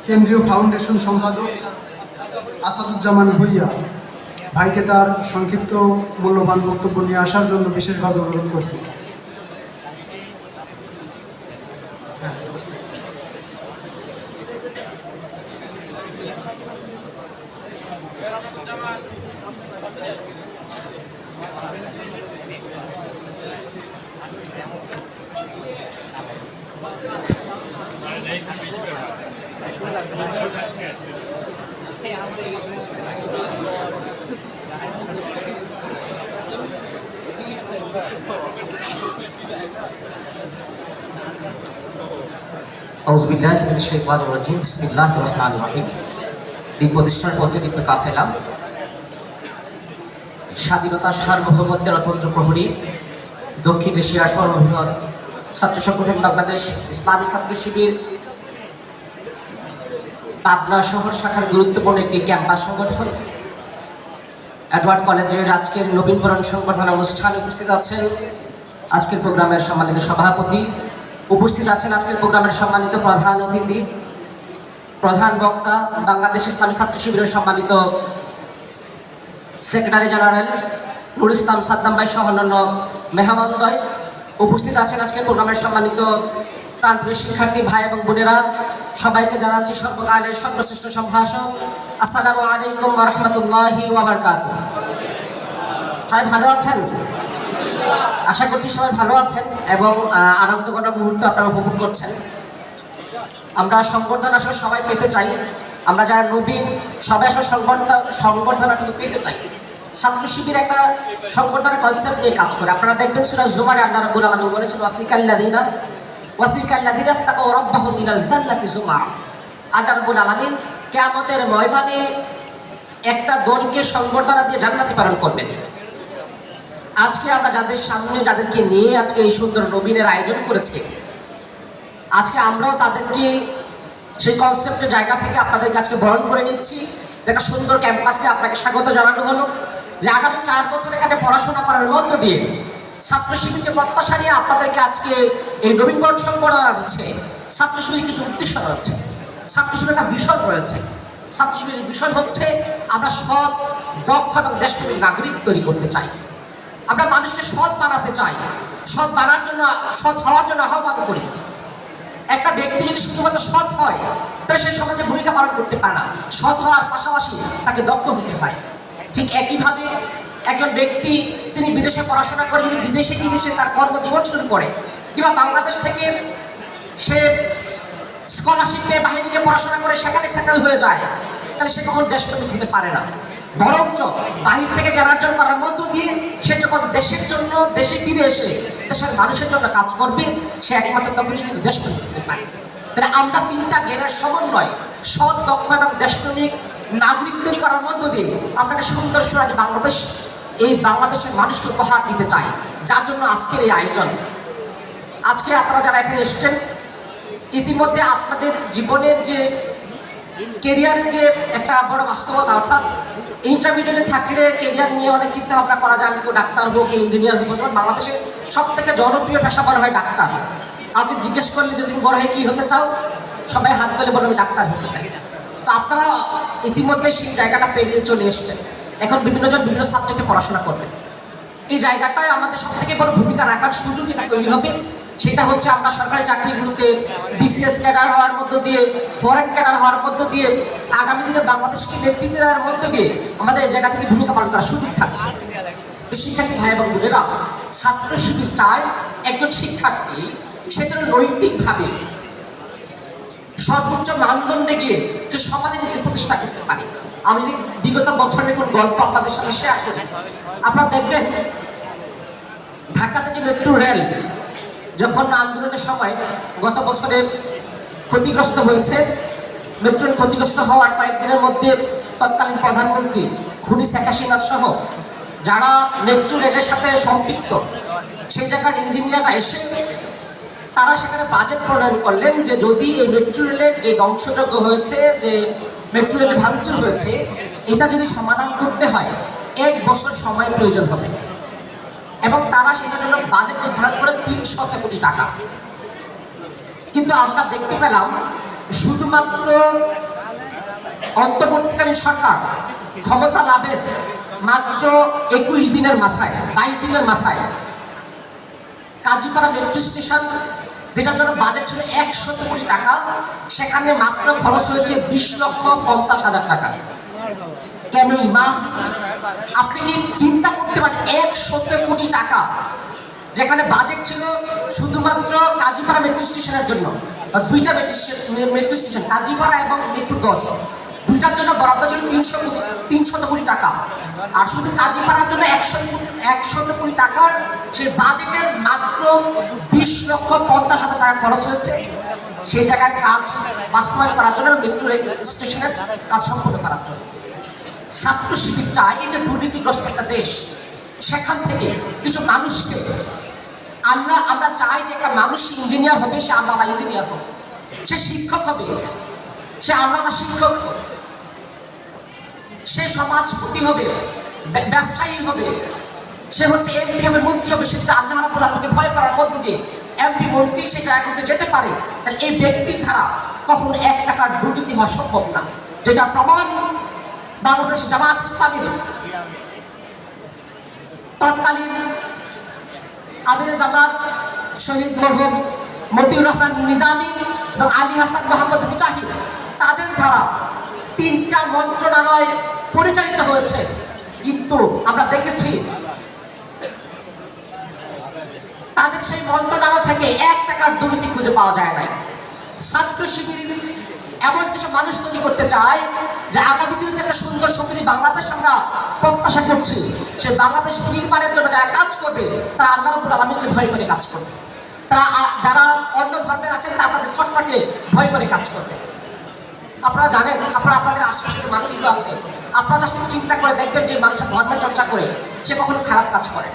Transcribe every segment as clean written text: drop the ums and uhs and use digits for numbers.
কেন্দ্রীয় ফাউন্ডেশন সম্পাদক আসাদুজ্জামান ভূঁইয়া ভাইকে তার সংক্ষিপ্ত মূল্যবান বক্তব্য নিয়ে আসার জন্য বিশেষভাবে অনুরোধ করছি। আউযুবিল্লাহি মিনাশ শাইতানির রাজিম। বিসমিল্লাহির রহমানির রহিম। দিন প্রতিষ্ঠার পদ্ধতিতে কাফেলা স্বাধীনতা সার্বভৌমত্বের অতন্ত্র প্রহরী দক্ষিণ এশিয়ার সর্ববৃহৎ ছাত্র সংগঠন বাংলাদেশ ইসলামী ছাত্র শিবির পাবনা শহর শাখার গুরুত্বপূর্ণ একটি ক্যাম্পাস সংগঠন এডওয়ার্ড কলেজের আজকের নবীনবরণ সংবর্ধনা অনুষ্ঠানে উপস্থিত আছেন আজকের প্রোগ্রামের সম্মানিত সভাপতি, উপস্থিত আছেন আজকের প্রোগ্রামের সম্মানিত প্রধান অতিথি, প্রধান বক্তা, বাংলাদেশ ইসলামী ছাত্র শিবিরের সম্মানিত সেক্রেটারি জেনারেল নুর ইসলাম সাদ্দাম ভাই সহ অন্যান্য মেহমানদ্বয়, উপস্থিত আছেন আজকের প্রোগ্রামের সম্মানিত প্রাণপ্রিয় শিক্ষার্থী ভাই এবং বোনেরা, সবাইকে জানাচ্ছি সর্বকালের সর্বশ্রেষ্ঠ সম্ভাষণ আসসালামু আলাইকুম ওয়া রাহমাতুল্লাহি ওয়া বারাকাতুহু। সবাই ভালো আছেন? আশা করছি সবাই ভালো আছেন এবং আনন্দঘন মুহূর্ত আপনারা উপভোগ করছেন। আমরা সংবর্ধনা আসলে সবাই পেতে চাই, আমরা যারা নবীন সবাই আসলে সংবর্ধনাটুকু পেতে চাই। ছাত্র শিবির একটা সংবর্ধনার কনসেপ্ট নিয়ে কাজ করে। আপনারা দেখবেন সূরা জুমারে আল্লাহ রাব্বুল আলামিন বলেছেন ওয়াসিকাল্লাযিনা তাকাউ রাব্বাহুম ইলাল জান্নাতি জুমআ। আল্লাহ রাব্বুল আলামিন কিয়ামতের ময়দানে একটা দলকে সংবর্ধনা দিয়ে জান্নাতে প্রেরণ করবেন। আজকে আমরা যাদের সামনে যাদেরকে নিয়ে আজকে এই সুন্দর নবীনের আয়োজন করেছে, আজকে আমরাও তাদেরকে সেই কনসেপ্টের জায়গা থেকে আপনাদের কাছে বরণ করে নিচ্ছি। একটা সুন্দর ক্যাম্পাসে আপনাকে স্বাগত জানানো হলো যে আগামী 4 বছর এখানে পড়াশোনা করার মধ্য দিয়ে ছাত্র শিবির যে প্রত্যাশা নিয়ে আপনাদেরকে আজকে এই নবীনবরণ সংবর্ধনা দিচ্ছে, ছাত্র শিবির কিছু উদ্দেশ্য রয়েছে, ছাত্র শিবির একটা বিষয় রয়েছে। ছাত্র শিবিরের বিষয় হচ্ছে আমরা সৎ, দক্ষ এবং দেশপ্রেমিক নাগরিক তৈরি করতে চাই। আমরা মানুষকে সৎ বানাতে চাই, সৎ বানার জন্য, সৎ হওয়ার জন্য আহ্বান করি। একটা ব্যক্তি যদি শুধুমাত্র সৎ হয় তাহলে সে সমাজে ভূমিকা পালন করতে পারে না, সৎ হওয়ার পাশাপাশি তাকে দক্ষ হতে হয়। ঠিক একইভাবে একজন ব্যক্তি তিনি বিদেশে পড়াশোনা করে যদি বিদেশে গিয়ে সে তার কর্মজীবন শুরু করে কিংবা বাংলাদেশ থেকে সে স্কলারশিপ পেয়ে বাইরে গিয়ে পড়াশোনা করে সেখানে সেটেল হয়ে যায়, তাহলে সে কখন দেশপ্রেমিক হতে পারে না। বরঞ্চ বাহির থেকে জ্ঞান অর্জন করার মধ্য দিয়ে সে যখন দেশের জন্য দেশে ফিরে এসে দেশের মানুষের জন্য কাজ করবে, সে একমাত্র তখনই কিন্তু দেশপ্রেমিক হতে পারে। তাহলে আমরা 3টা জ্ঞানের সমন্বয় সৎ, দক্ষ এবং দেশপ্রেমিক নাগরিক তৈরি করার মধ্য দিয়ে আমরা একটা সুন্দর সোনালী বাংলাদেশ, এই বাংলাদেশের মানুষকে উপহার দিতে চাই, যার জন্য আজকের এই আয়োজন। আজকে আপনারা যারা এখানে এসেছেন, ইতিমধ্যে আপনাদের জীবনের যে কেরিয়ারের যে একটা বড় বাস্তবতা, অর্থাৎ ইন্টারমিডিয়েটে থাকলে কেরিয়ার নিয়ে অনেক চিন্তা ভাবনা করা যায়, আমি কেউ ডাক্তার হবো, কেউ ইঞ্জিনিয়ার হবো। যেমন বাংলাদেশে সব থেকে জনপ্রিয় পেশা বলা হয় ডাক্তার। আমাকে জিজ্ঞেস করলে যে তুমি বড় হয়ে কী হতে চাও, সবাই হাত তুলে বলে আমি ডাক্তার হতে চাই। তো আপনারা ইতিমধ্যে সেই জায়গাটা পেরিয়ে চলে এসছেন, এখন বিভিন্নজন বিভিন্ন সাবজেক্টে পড়াশোনা করবেন। এই জায়গাটায় আমাদের সব থেকে বড় ভূমিকা রাখার সুযোগ যেটা তৈরি হবে সেটা হচ্ছে আমরা সরকারি চাকরিগুলোতে বিসিএস ক্যাডার হওয়ার মধ্য দিয়ে, ফরেন ক্যাডার হওয়ার মধ্য দিয়ে, আগামী দিনে বাংলাদেশকে নেতৃত্ব দেওয়ার মধ্য দিয়ে আমাদের এই জায়গা থেকে ভূমিকা পালন করার সুযোগ থাকছে। তো শিক্ষার্থী ভাই এবং বোনেরা, ছাত্র শিবির চায় একজন শিক্ষার্থী সে যেন নৈতিকভাবে সর্বোচ্চ মানদণ্ডে গিয়ে সে সমাজে নিজেকে প্রতিষ্ঠা করতে পারে। আমি যদি বিগত বছরের কোন গল্প আপনাদের সাথে শেয়ার করি, আপনারা দেখবেন ঢাকাতে যে মেট্রো রেল যখন আন্দোলনের সময় গত বছরে ক্ষতিগ্রস্ত হয়েছে, মেট্রো রেল ক্ষতিগ্রস্ত হওয়ার কয়েকদিনের মধ্যে তৎকালীন প্রধানমন্ত্রী খুনি শেখ হাসিনা সহ যারা মেট্রো রেলের সাথে সম্পৃক্ত সেই জায়গার ইঞ্জিনিয়াররা এসে তারা সেখানে বাজেট প্রণয়ন করলেন যে যদি এই মেট্রো রেলের যে ধ্বংসযজ্ঞ হয়েছে, যে মেট্রো রেল যে ভাঙচুর হয়েছে, এটা যদি সমাধান করতে হয় 1 বছর সময় প্রয়োজন হবে এবং তারা সেটার জন্য বাজেট নির্ধারণ করে 300 কোটি টাকা। কিন্তু আমরা দেখতে পেলাম শুধুমাত্র অন্তর্বর্তীকালীন সরকার ক্ষমতা লাভের মাত্র 21 দিনের মাথায় 22 দিনের মাথায় কাজীপাড়া মেট্রো স্টেশন, যেটার জন্য বাজেট ছিল 100 কোটি টাকা, সেখানে মাত্র খরচ হয়েছে 20,50,000 টাকা। কেন এই মাস? আপনি কি চিন্তা করতে পারেন 100 কোটি টাকা, যেখানে বাজেট ছিল শুধুমাত্র কাজীপাড়া মেট্রো স্টেশনের জন্য, দুইটা মেট্রো স্টেশন কাজীপাড়া এবং মিরপুর 10, দুইটার জন্য বরাদ্দ ছিল 300 কোটি টাকা। আর শুধু কাজীপাড়ার জন্য 100 কোটি টাকার সেই বাজেটের মাত্র 20,50,000 টাকা খরচ হয়েছে সেই জায়গায় কাজ বাস্তবায়ন করার জন্য, মেট্রো স্টেশনের কাজ সম্পন্ন করার জন্য। ছাত্র শিবির চায় এই যে দুর্নীতিগ্রস্ত একটা দেশ, সেখান থেকে কিছু মানুষকে আমরা চাই যে একটা মানুষ ইঞ্জিনিয়ার হবে, সে আল্লাহ ইঞ্জিনিয়ার হবে, সে শিক্ষক হবে, সে আল্লাহ শিক্ষক হবে, সে সমাজপতি হবে, ব্যবসায়ী হবে, সে হচ্ছে এমপি হবে, মন্ত্রী হবে। সে যদি আল্লাহ রাব্বুল আলামিনকে ভয় করার মধ্য দিয়ে এমপি মন্ত্রী সে জায়গাতে যেতে পারে, তাহলে এই ব্যক্তির দ্বারা কখনো 1 টাকার দুর্নীতি হওয়া সম্ভব না, যেটা প্রমাণ বাংলাদেশ জামাত ইসলামীর তৎকালীন আমির জামাত শহীদ মরহুম মতিউর রহমান নিজামী এবং আলী হাসান মোহাম্মদ মুজাহিদ, তাদের দ্বারা 3টা মন্ত্রণালয় পরিচালিত হয়েছে, কিন্তু আমরা দেখেছি তাদের সেই মন্ত্রণালয় থেকে 1 টাকার দুর্নীতি খুঁজে পাওয়া যায় নাই। ছাত্র শিবির এমন কিছু মানুষ তৈরি করতে চায় যে আগামী দিনে যে একটা সুন্দর সমৃদ্ধি বাংলাদেশ আমরা প্রত্যাশা করছি, সেই বাংলাদেশ নির্মাণের জন্য যারা কাজ করবে তারা আল্লাহ রাব্বুল আলামিনকে ভয় করে কাজ করবে, তারা যারা অন্য ধর্মের আছেন তারা তাদের স্রষ্টাকে ভয় করে কাজ করবে। আপনারা জানেন, আপনাদের আশেপাশে মানুষগুলো আছে, আপনারা যার সাথে চিন্তা করে দেখবেন যে মানুষের ধর্মের চর্চা করে সে কখনো খারাপ কাজ করে।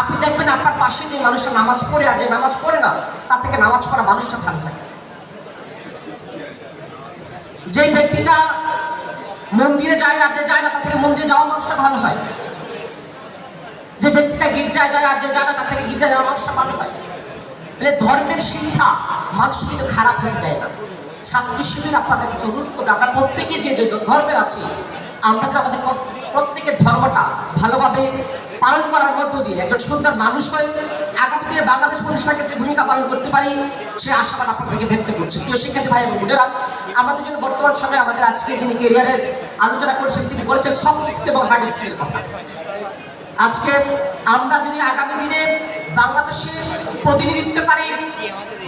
আপনি দেখবেন আপনার পাশে যে মানুষের নামাজ পড়ে আর যে নামাজ পড়ে না, তার থেকে নামাজ পড়া মানুষটা ভালো হয়। যে ব্যক্তিটা মন্দিরে যায় আর যে যায় না, তার থেকে মন্দিরে যাওয়া মানুষটা ভালো হয়। যে ব্যক্তিটা গির্জায় যায় আর যে যায় না, তার থেকে গির্জায় যাওয়া মানুষটা ভালো হয়। ধর্মের শিক্ষা মানুষকে কিন্তু খারাপ হতে দেয় না। ছাত্র শিবির আপনাদের কাছে অনুরোধ করবে, আমরা প্রত্যেকে যে যে ধর্মের আছি, আমরা যেন আমাদের প্রত্যেকের ধর্মটা ভালোভাবে পালন করার মধ্য দিয়ে একজন সুন্দর মানুষ হয়, আগামী দিনে বাংলাদেশ প্রতিষ্ঠার ক্ষেত্রে ভূমিকা পালন করতে পারি, সে আশাবাদ আপনাদেরকে ব্যক্ত করছি। প্রিয় শিক্ষার্থী ভাই এবং বোনেরা, আমাদের জন্য বর্তমান সময়ে আমাদের আজকে যিনি ক্যারিয়ারের আলোচনা করছেন তিনি বলেছেন সফট স্কিল এবং হার্ড স্কিলের কথা। আজকে আমরা যদি আগামী দিনে বাংলাদেশের প্রতিনিধিত্বকারী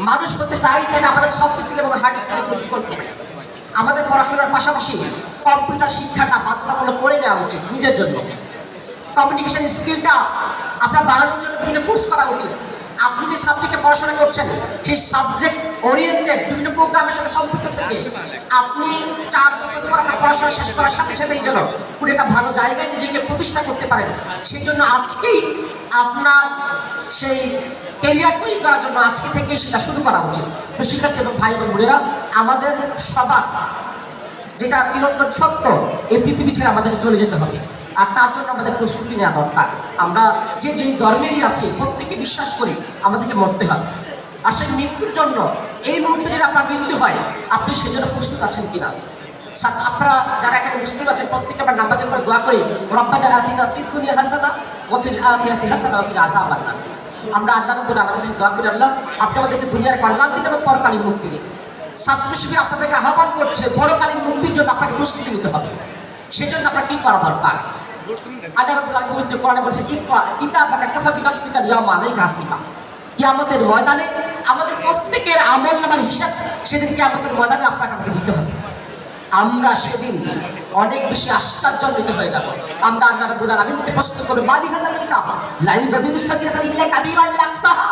মানুষ হতে চাই, তাহলে আমাদের সফট স্কিল এবং হার্ড স্কিলের প্রতি করতে হবে। আমাদের পড়াশোনার পাশাপাশি কম্পিউটার শিক্ষাটা বাধ্যতামূলক করে নেওয়া উচিত নিজের জন্য। কমিউনিকেশন স্কিলটা আপনার বাড়ানোর জন্য বিভিন্ন কোর্স করা উচিত। আপনি যে সাবজেক্টে পড়াশোনা করছেন সেই সাবজেক্ট ওরিয়েন্টেড বিভিন্ন প্রোগ্রামের সাথে সম্পৃক্ত থেকে আপনি 4 বছর পর আপনার পড়াশোনা শেষ করার সাথে সাথেই যেন পুরো একটা ভালো জায়গায় নিজেকে প্রতিষ্ঠা করতে পারেন, সেই জন্য আজকেই আপনার সেই ক্যারিয়ার তৈরি করার জন্য আজকে থেকেই সেটা শুরু করা উচিত। শিক্ষার্থী এবং ভাই এবং বোনেরা, আমাদের সবার যেটা চিরন্তন সত্য, এই পৃথিবী ছেড়ে আমাদের চলে যেতে হবে, আর তার জন্য আমাদের প্রস্তুতি নেওয়া দরকার। আমরা যেই ধর্মেরই আছি প্রত্যেকে বিশ্বাস করি আমাদেরকে মরতে হবে, আর সেই মৃত্যুর জন্য এই মুহূর্তে যদি আপনার মৃত্যু হয় আপনি সেজন্য প্রস্তুত আছেন কিনা। আপনারা যারা এখানে মুসলিম আছেন প্রত্যেকে আমরা নামাজের পরে দোয়া করি, রব্বানা আতিনা ফিদ দুনিয়া হাসানা ওয়া ফিল আখিরাতি হাসানা ওয়া কিনা আযাবান নার। আমরা আল্লাহ রাব্বুল আলামিনের কাছে দোয়া করি, আল্লাহ আপনি আমাদেরকে দুনিয়ার কল্যাণ দিন এবং পরকালীন মুক্তি দিন। ছাত্র শিবির আপনাদেরকে আহ্বান করছে, পরকালীন মুক্তির জন্য আপনাকে প্রস্তুতি নিতে হবে। সেজন্য আপনার কি করা দরকার? আল্লাহ রাব্বুল আলামিন পবিত্র কোরআনে বলেছেন, ইকরা কিতাবাকা কাফা বিনাফসিকা আল-ইয়াওমা আলাইকা হাসিবা। কিয়ামতের ময়দানে আমাদের প্রত্যেকের আমলনামার হিসাব সেদিন কিয়ামতের ময়দানে আপনাকে আমাকে দিতে হবে। আমরা সেদিন অনেক বেশি আশ্চর্যান্বিত হয়ে যাব। আমরা আল্লাহ রাব্বুল আলামিনকে প্রশ্ন করব, মালি হাদাল কিতাব লা ইউগাদিরু সাগীরাতান ইল্লা কাবীরান ইল্লা আকসাহা।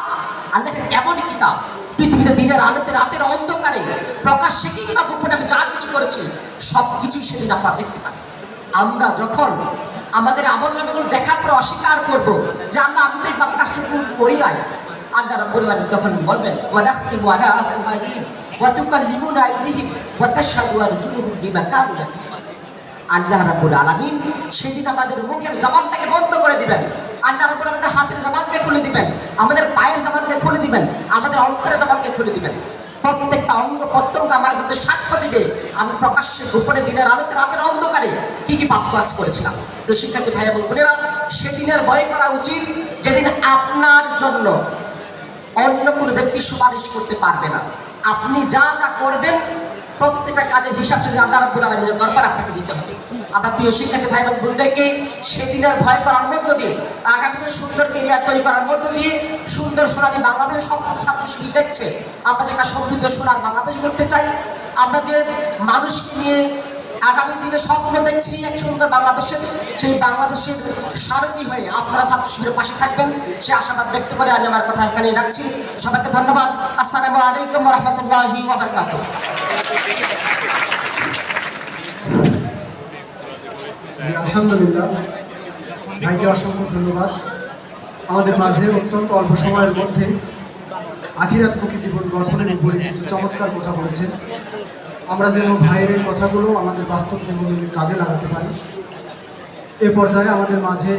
আল্লাহ কেমন কিতাব, পৃথিবীতে দিনের আলোতে রাতের অন্ধকারে প্রকাশ্যে কিংবা গোপনে আমি যা কিছু করেছি সব কিছুই সেদিন আপনারা দেখতে পাবেন। আমরা যখন আমাদের আমলনামাগুলো দেখার পর অস্বীকার করব যে আমি তো এই পাপ কাজটা করি নাই, আল্লাহ রাব্বুল আলামিন তখন বলবেন, ওয়া নাখতিমু আলা আফওয়াহিহিম ওয়া তুকাল্লিমুনা আইদিহিম ওয়া তাশহাদু আরজুলুহুম বিমা কানু ইয়াকসিবুন। আল্লাহ রাব্বুল আলামিন সেদিন আমাদের মুখের জবানটাকে বন্ধ করে দিবেন, আল্লাহ রাব্বুল আলামিন হাতের জবানকে খুলে দিবেন, আমাদের পায়ের জবানকে খুলে দিবেন, আমাদের অন্তরের জবানকে খুলে দিবেন। প্রত্যেকটা অঙ্গ প্রত্যঙ্গ আমার কিন্তু সাক্ষ্য দিবে আমি প্রকাশ্যে গোপনে দিনের আলোতে রাতের অন্ধকারে কি কি পাপ কাজ করেছিলাম। প্রিয় শিক্ষার্থী ভাই এবং বোনেরা, সেদিনের ভয় করা উচিত যেদিন আপনার জন্য অন্য কোনো ব্যক্তি সুপারিশ করতে পারবে না। আপনি যা যা করবেন প্রত্যেকটা কাজের হিসাব যদি আল্লাহ রাব্বুল আলামিনের দরবার আপনাকে দিতে হবে। আমরা প্রিয় শিক্ষার্থী ভাই এবং বোনদেরকে সেদিনের ভয় করার মধ্য দিয়ে আগামী দিনে সুন্দর কেরিয়ার তৈরি করার মধ্য দিয়ে সুন্দর সোনালী বাংলাদেশ সব ছাত্রছাত্রী দেখছে আমরা যে একটা সমৃদ্ধ সোনার বাংলাদেশ করতে চাই, আমরা যে মানুষকে নিয়ে আগামী দিনে স্বপ্ন দেখছি এক সুন্দর বাংলাদেশের, সেই বাংলাদেশের সারথি হয়ে আপনারা ছাত্র শিবিরের পাশে থাকবেন সে আশাবাদ ব্যক্ত করে আমি আমার কথা এখানে রাখছি। সবাইকে ধন্যবাদ। আসসালামু আলাইকুম ওয়া রাহমাতুল্লাহি ওয়া বারাকাতুহু। জি আলহামদুলিল্লাহ, ভাইকে অসংখ্য ধন্যবাদ। আমাদের মাঝে অত্যন্ত অল্প সময়ের মধ্যে আখিরাতমুখী জীবন গঠনের উপরে কিছু চমৎকার কথা বলেছেন। আমরা যেন ভাইয়ের এই কথাগুলো আমাদের বাস্তব জীবনে কাজে লাগাতে পারি। এ পর্যায়ে আমাদের মাঝে